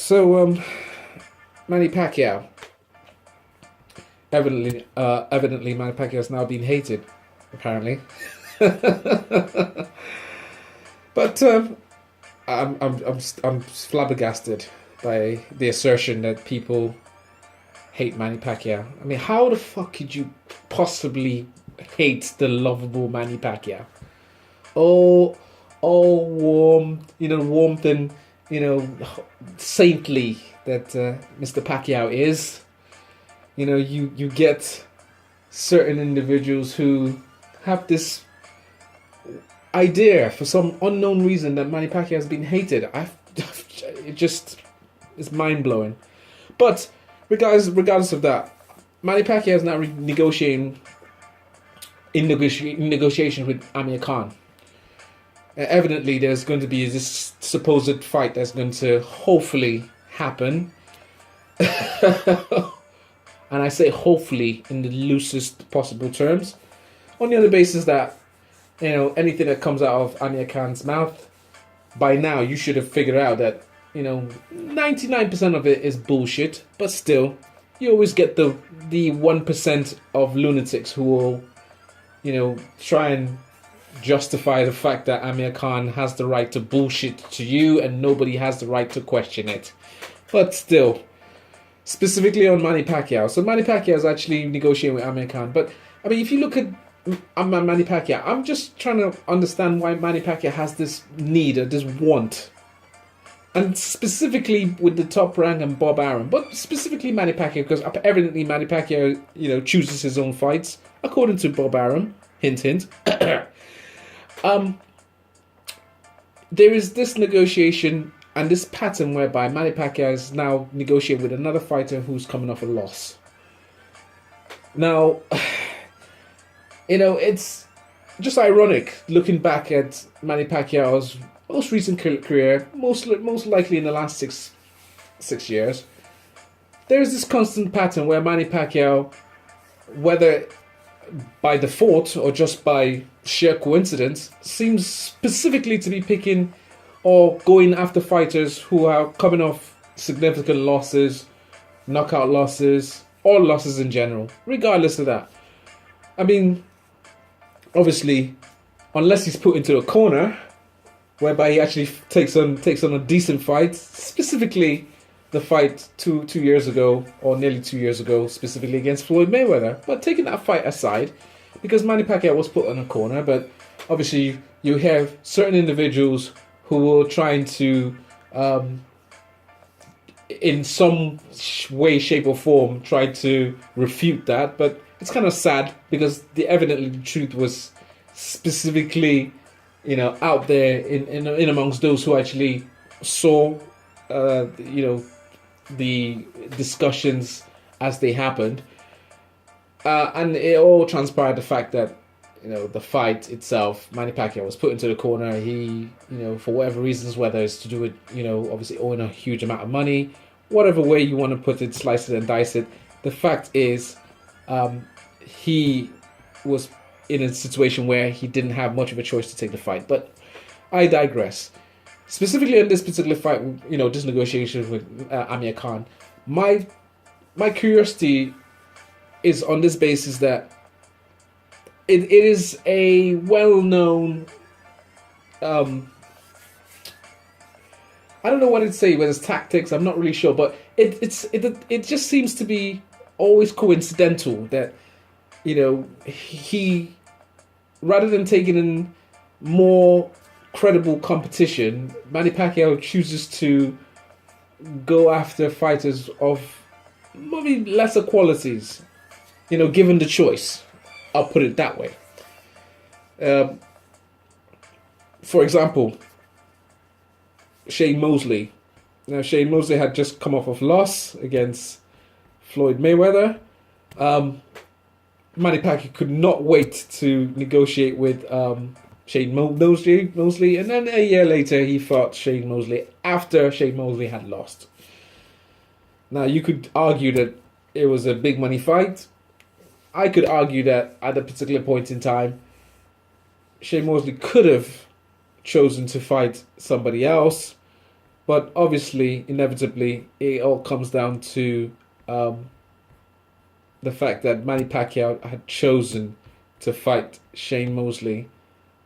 So, Manny Pacquiao. Evidently, Manny Pacquiao has now been hated, apparently. But I'm flabbergasted by the assertion that people hate Manny Pacquiao. I mean, how the fuck could you possibly hate the lovable Manny Pacquiao? Oh, all warm, warmth and saintly that Mr. Pacquiao is. You get certain individuals who have this idea for some unknown reason that Manny Pacquiao has been hated. It just is mind blowing. But regardless of that, Manny Pacquiao is now negotiations with Amir Khan. Evidently, there's going to be this supposed fight that's going to hopefully happen. And I say hopefully in the loosest possible terms, on the other basis that, anything that comes out of Amir Khan's mouth, by now you should have figured out that, 99% of it is bullshit, but still, you always get the 1% of lunatics who will, try and justify the fact that Amir Khan has the right to bullshit to you and nobody has the right to question it. But still, specifically on Manny Pacquiao. So Manny Pacquiao is actually negotiating with Amir Khan. But, I mean, if you look at Manny Pacquiao, I'm just trying to understand why Manny Pacquiao has this need or this want. And specifically with the Top Rank and Bob Arum. But specifically Manny Pacquiao, because evidently Manny Pacquiao, chooses his own fights, according to Bob Arum. Hint, hint. There is this negotiation and this pattern whereby Manny Pacquiao is now negotiating with another fighter who's coming off a loss. Now, it's just ironic looking back at Manny Pacquiao's most recent career, most likely in the last six years. There is this constant pattern where Manny Pacquiao, whether by default or just by sheer coincidence, seems specifically to be picking or going after fighters who are coming off significant losses, knockout losses, or losses in general, regardless of that. I mean, obviously, unless he's put into a corner, whereby he actually takes on a decent fight, specifically the fight two years ago, or nearly 2 years ago, specifically against Floyd Mayweather. But taking that fight aside, because Manny Pacquiao was put on a corner, but obviously you have certain individuals who were trying to, in some way, shape or form, try to refute that. But it's kind of sad because evidently the truth was specifically, out there in amongst those who actually saw, the discussions as they happened. And it all transpired the fact that, the fight itself, Manny Pacquiao was put into the corner. He, for whatever reasons, whether it's to do with, obviously owing a huge amount of money, whatever way you want to put it, slice it and dice it, the fact is, he was in a situation where he didn't have much of a choice to take the fight. But I digress. Specifically in this particular fight, this negotiation with Amir Khan, my curiosity is on this basis that it is a well-known, I don't know what to say, whether it's tactics, I'm not really sure, but it just seems to be always coincidental that, he, rather than taking in more credible competition, Manny Pacquiao chooses to go after fighters of maybe lesser qualities, given the choice. I'll put it that way. For example, Shane Mosley. Now, Shane Mosley had just come off of loss against Floyd Mayweather. Manny Pacquiao could not wait to negotiate with Shane Mosley, and then a year later he fought Shane Mosley after Shane Mosley had lost. Now, you could argue that it was a big money fight. I could argue that at a particular point in time, Shane Mosley could have chosen to fight somebody else, But obviously, inevitably, it all comes down to the fact that Manny Pacquiao had chosen to fight Shane Mosley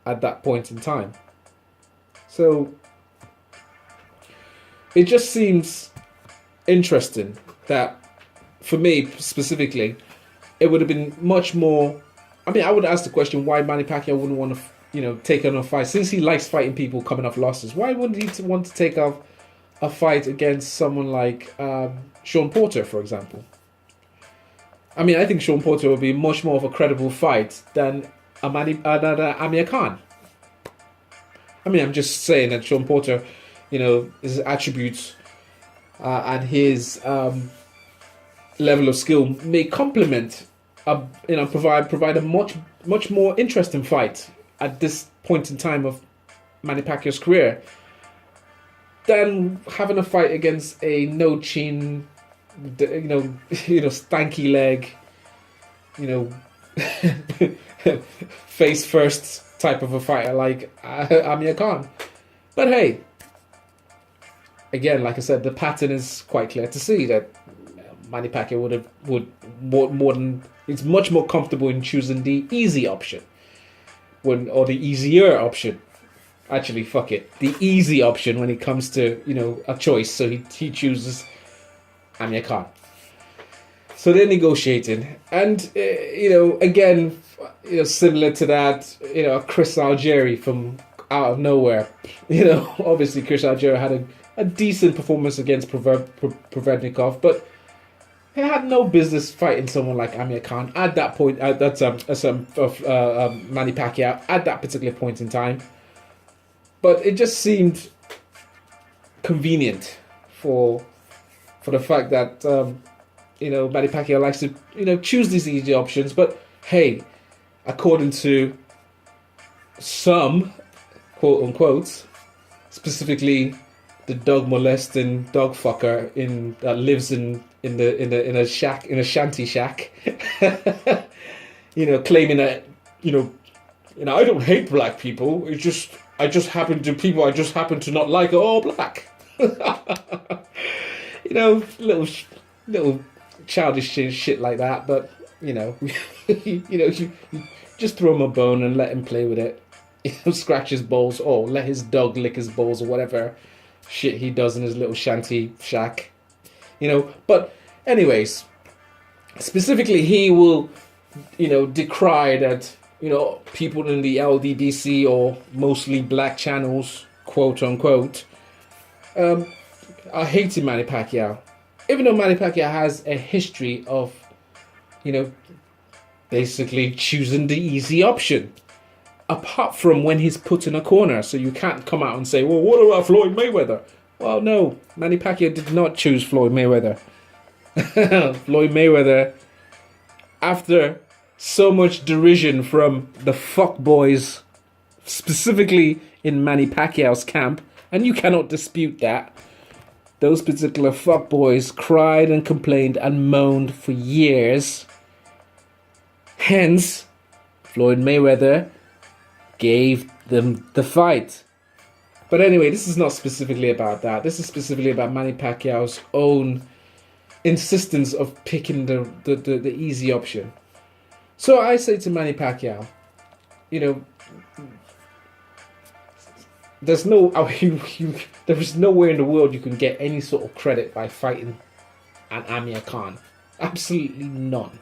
at that point in time. So it just seems interesting that, for me specifically, it would have been much more. I mean, I would ask the question why Manny Pacquiao wouldn't want to, take on a fight, since he likes fighting people coming off losses. Why wouldn't he want to take off a fight against someone like Sean Porter, for example? I mean, I think Sean Porter would be much more of a credible fight than Amir Khan. I mean, I'm just saying that Sean Porter, his attributes and his level of skill may complement, provide a much more interesting fight at this point in time of Manny Pacquiao's career than having a fight against a no chin, stanky leg, face first type of a fighter like Amir Khan. But hey, again, like I said, the pattern is quite clear to see that Manny Pacquiao would more than, it's much more comfortable in choosing the easy option or the easier option. Actually, fuck it, the easy option when it comes to a choice. So he chooses Amir Khan. So they're negotiating, and again, similar to that, Chris Algieri from out of nowhere. Obviously Chris Algieri had a decent performance against Provednikov, but he had no business fighting someone like Amir Khan at that point. That's Manny Pacquiao at that particular point in time. But it just seemed convenient for the fact that Manny Pacquiao likes to choose these easy options. But hey, according to some quote unquote, specifically the dog molesting dog fucker that lives in a shack, in a shanty shack, claiming that I don't hate black people. I just happen to not like are all black. Little childish shit like that. But you just throw him a bone and let him play with it. Scratch his balls, or let his dog lick his balls, or whatever shit he does in his little shanty shack. But anyways, specifically, he will decry that people in the LDBC, or mostly black channels, quote unquote, are hating Manny Pacquiao, even though Manny Pacquiao has a history of basically choosing the easy option, apart from when he's put in a corner. So you can't come out and say, well, what about Floyd Mayweather? Well, no, Manny Pacquiao did not choose Floyd Mayweather. Floyd Mayweather, after so much derision from the fuckboys, specifically in Manny Pacquiao's camp, and you cannot dispute that, those particular fuckboys cried and complained and moaned for years. Hence, Floyd Mayweather gave them the fight. But anyway, this is not specifically about that. This is specifically about Manny Pacquiao's own insistence of picking the easy option. So I say to Manny Pacquiao, there is nowhere in the world you can get any sort of credit by fighting an Amir Khan. Absolutely none.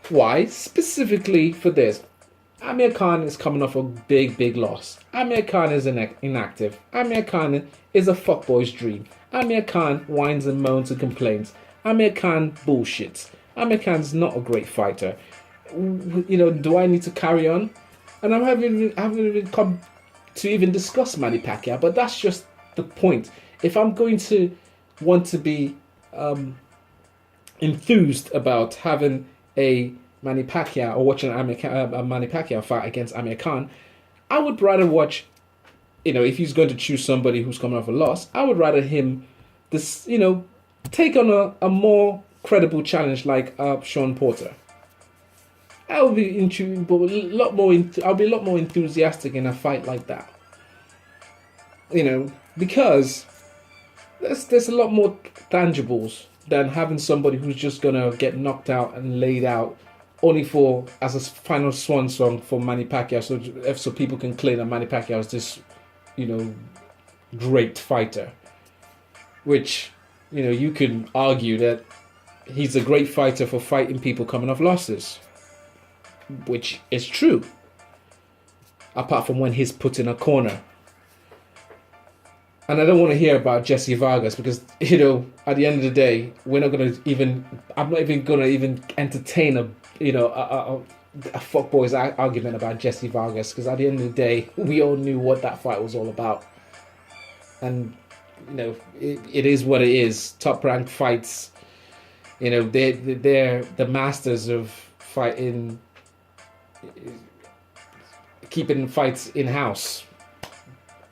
Why? Specifically for this. Amir Khan is coming off a big loss. Amir Khan is inactive. Amir Khan is a fuckboy's dream. Amir Khan whines and moans and complains. Amir Khan bullshits. Amir Khan's not a great fighter. Do I need to carry on? And I haven't even come to even discuss Manny Pacquiao, but that's just the point. If I'm going to want to be enthused about having a Manny Pacquiao or watching a Manny Pacquiao fight against Amir Khan, I would rather watch, if he's going to choose somebody who's coming off a loss, I would rather him take on a more credible challenge like Sean Porter. I'll be a lot more enthusiastic in a fight like that. because there's a lot more tangibles than having somebody who's just gonna get knocked out and laid out only for as a final swan song for Manny Pacquiao, so people can claim that Manny Pacquiao is this, great fighter. Which, you can argue that he's a great fighter for fighting people coming off losses, which is true. Apart from when he's put in a corner. And I don't want to hear about Jesse Vargas because, at the end of the day, I'm not even going to even entertain a fuckboy's argument about Jesse Vargas, because at the end of the day, we all knew what that fight was all about. And, it is what it is. Top ranked fights, they're the masters of fighting, keeping fights in-house.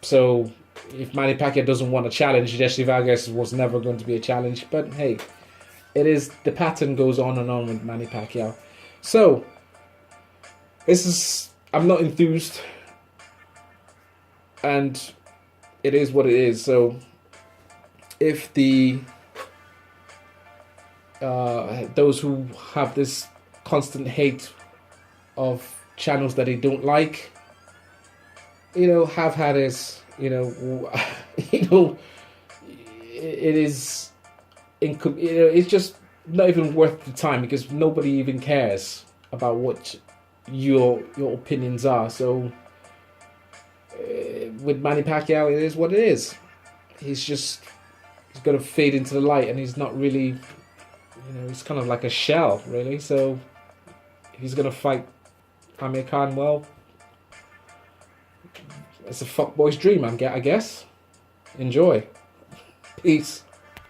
So if Manny Pacquiao doesn't want a challenge, Jesse Vargas was never going to be a challenge. But hey, the pattern goes on and on with Manny Pacquiao. So I'm not enthused, and it is what it is. So if those who have this constant hate of channels that they don't like, have had this, it is, it's just not even worth the time, because nobody even cares about what your opinions are. So with Manny Pacquiao, it is what it is. He's going to fade into the light, and he's not really, he's kind of like a shell, really. So if he's going to fight Amir Khan, well, it's a fuckboy's dream, I guess. Enjoy. Peace.